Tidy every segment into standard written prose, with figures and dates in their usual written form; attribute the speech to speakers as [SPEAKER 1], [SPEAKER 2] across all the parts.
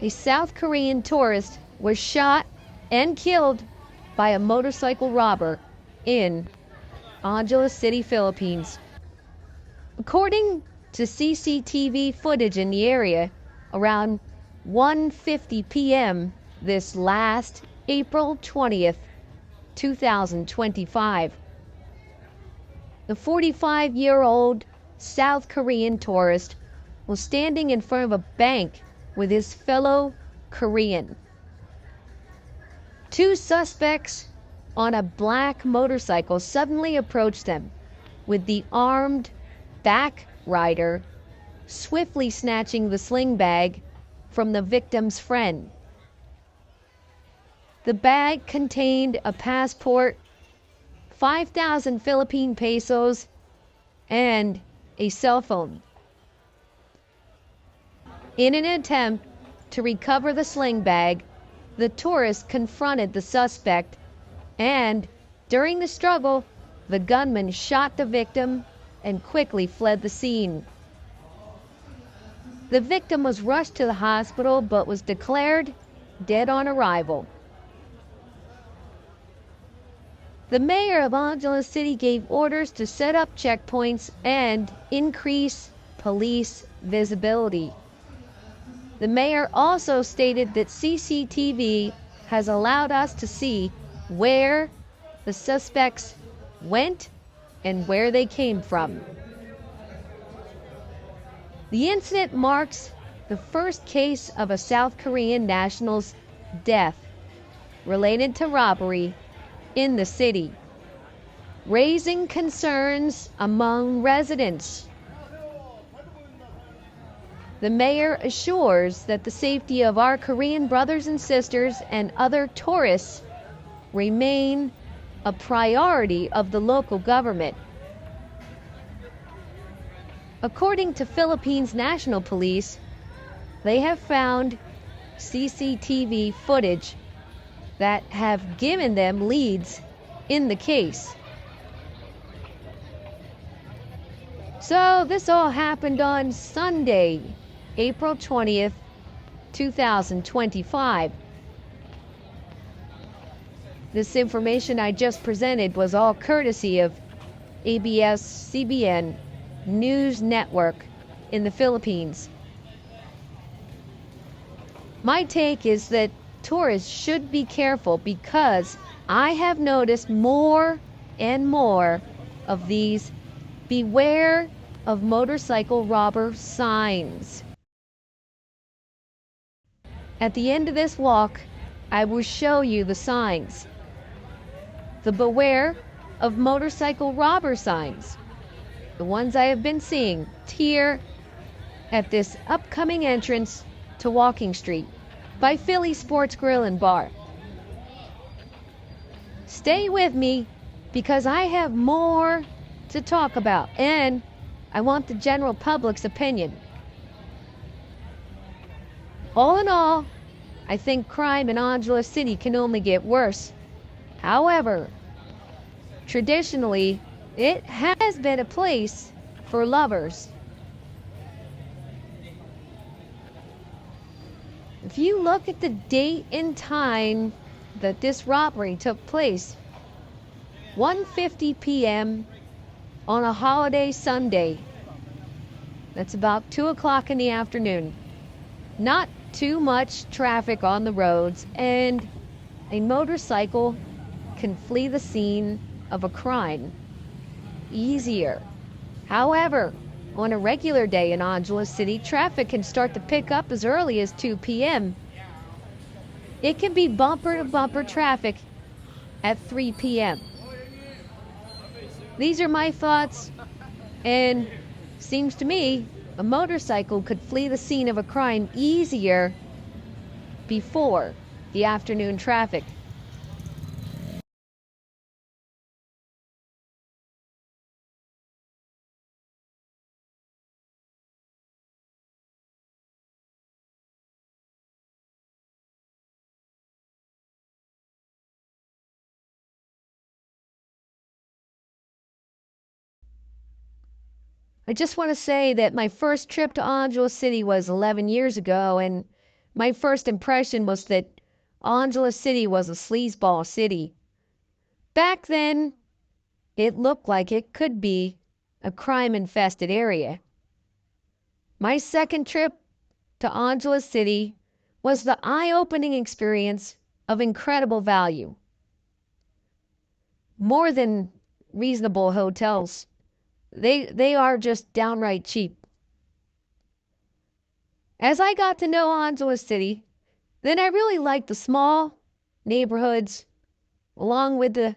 [SPEAKER 1] a South Korean tourist was shot and killed by a motorcycle robber in Angeles City, Philippines. According to CCTV footage in the area, around 1:50 p.m. this last April 20th, 2025, the 45-year-old South Korean tourist was standing in front of a bank with his fellow Korean. Two suspects on a black motorcycle suddenly approached them, with the armed back rider swiftly snatching the sling bag from the victim's friend. The bag contained a passport, 5,000 Philippine pesos, and a cell phone. In an attempt to recover the sling bag, the tourist confronted the suspect, and during the struggle, the gunman shot the victim and quickly fled the scene. The victim was rushed to the hospital but was declared dead on arrival. The mayor of Angeles City gave orders to set up checkpoints and increase police visibility. The mayor also stated that CCTV has allowed us to see where the suspects went and where they came from. The incident marks the first case of a South Korean national's death related to robbery in the city, raising concerns among residents. The mayor assures that the safety of our Korean brothers and sisters and other tourists remain a priority of the local government. According to Philippines National Police, they have found CCTV footage that have given them leads in the case. So this all happened on Sunday, April 20th, 2025. This information I just presented was all courtesy of ABS-CBN News Network in the Philippines. My take is that tourists should be careful because I have noticed more and more of these beware of motorcycle robber signs. At the end of this walk, I will show you the signs. The beware of motorcycle robber signs. The ones I have been seeing here at this upcoming entrance to Walking Street by Philly Sports Grill and Bar. Stay with me because I have more to talk about and I want the general public's opinion. All in all, I think crime in Angeles City can only get worse. However, traditionally, it has been a place for lovers. If you look at the date and time that this robbery took place, 1:50 p.m. on a holiday Sunday. That's about 2 o'clock in the afternoon. Not too much traffic on the roads, and a motorcycle can flee the scene of a crime easier. However, on a regular day in Angeles City, traffic can start to pick up as early as 2 p.m. It can be bumper-to-bumper traffic at 3 p.m. These are my thoughts, and seems to me a motorcycle could flee the scene of a crime easier before the afternoon traffic. I just want to say that my first trip to Angeles City was 11 years ago, and My first impression was that Angeles City was a sleazeball city. Back then, it looked like it could be a crime-infested area. My second trip to Angeles City was the eye-opening experience of incredible value. More than reasonable hotels. They are just downright cheap. As I got to know Angeles City, then I really liked the small neighborhoods along with the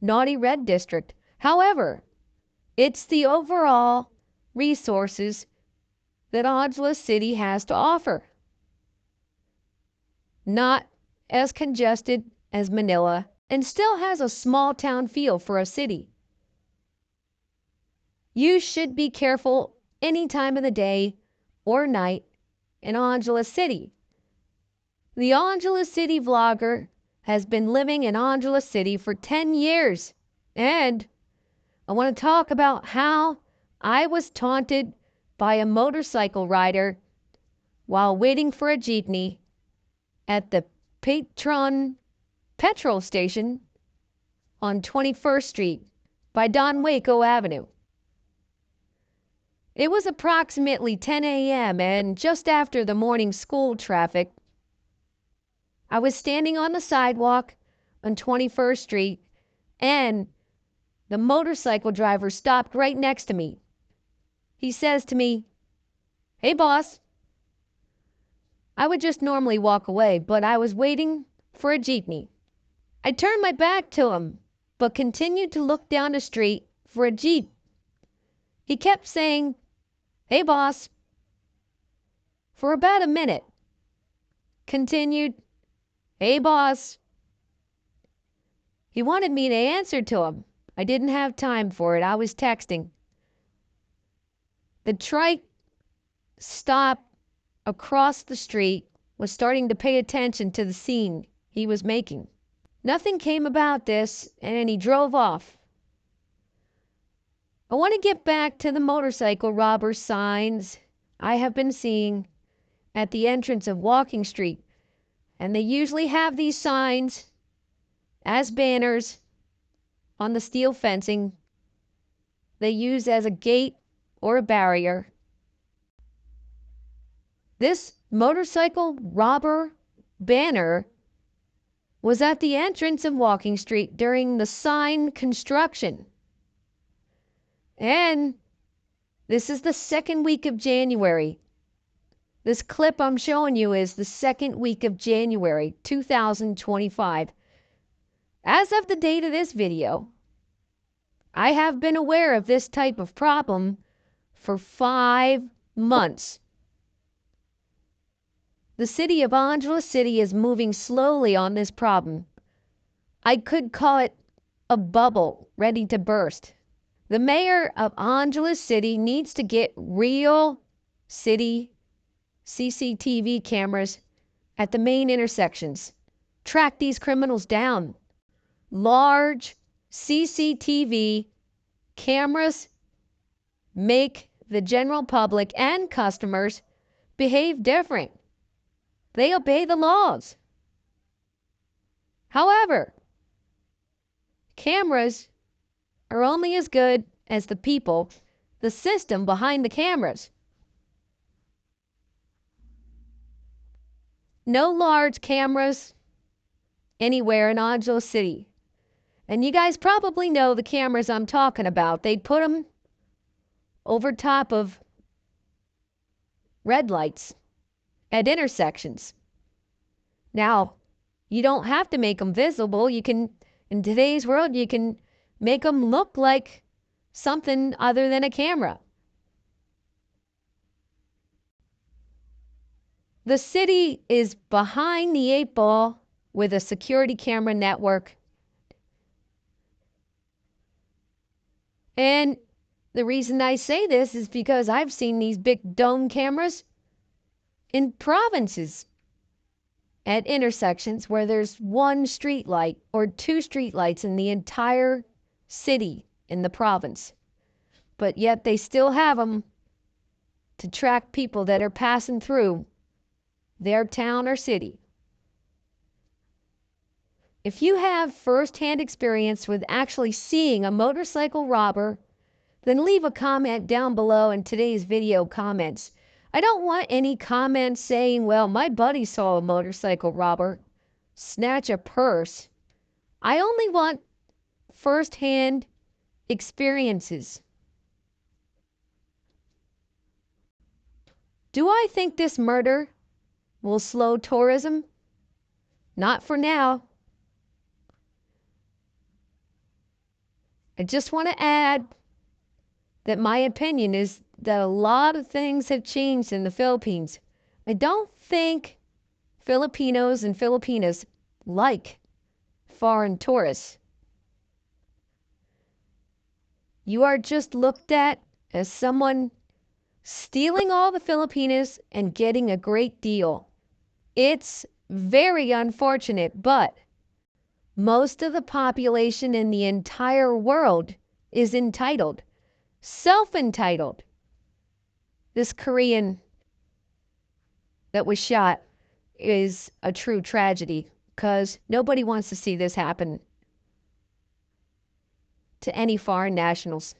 [SPEAKER 1] naughty red district. However, it's the overall resources that Angeles City has to offer. Not as congested as Manila, and still has a small town feel for a city. You should be careful any time of the day or night in Angeles City. The Angeles City vlogger has been living in Angeles City for 10 years, and I want to talk about how I was taunted by a motorcycle rider while waiting for a jeepney at the Patron petrol station on 21st Street by Don Waco Avenue. It was approximately 10 a.m. and just after the morning school traffic. I was standing on the sidewalk on 21st Street and the motorcycle driver stopped right next to me. He says to me, "Hey boss." I would just normally walk away, but I was waiting for a jeepney. I turned my back to him, but continued to look down the street for a jeep. He kept saying, "Hey boss," for about a minute. Continued, "Hey boss." He wanted me to answer to him. I didn't have time for it. I was texting. The trike stop across the street was starting to pay attention to the scene he was making. Nothing came about this, and he drove off. I want to get back to the motorcycle robber signs I have been seeing at the entrance of Walking Street, and they usually have these signs as banners on the steel fencing they use as a gate or a barrier. This motorcycle robber banner was at the entrance of Walking Street during the sign construction. And this is the second week of January. This clip I'm showing you is the second week of January 2025. As of the date of this video, I have been aware of this type of problem for 5 months. The city of Angeles City is moving slowly on this problem. I could call it a bubble ready to burst. The mayor of Angeles City needs to get real city CCTV cameras at the main intersections. Track these criminals down. Large CCTV cameras make the general public and customers behave different. They obey the laws. However, cameras are only as good as the people, the system behind the cameras. No large cameras anywhere in Angeles City. And you guys probably know the cameras I'm talking about. They'd put them over top of red lights at intersections. Now, you don't have to make them visible. You can, in today's world, you can make them look like something other than a camera. The city is behind the 8 ball with a security camera network. And the reason I say this is because I've seen these big dome cameras in provinces at intersections where there's one street light or 2 street lights in the entire city in the province. But yet they still have them to track people that are passing through their town or city. If you have first-hand experience with actually seeing a motorcycle robber, then leave a comment down below in today's video comments. I don't want any comments saying, well, my buddy saw a motorcycle robber snatch a purse. I only want first-hand experiences. Do I think this murder will slow tourism? Not for now. I just want to add that my opinion is that a lot of things have changed in the Philippines. I don't think Filipinos and Filipinas like foreign tourists. You are just looked at as someone stealing all the Filipinos and getting a great deal. It's very unfortunate, but most of the population in the entire world is entitled, self-entitled. This Korean that was shot is a true tragedy because nobody wants to see this happen to any foreign nationals.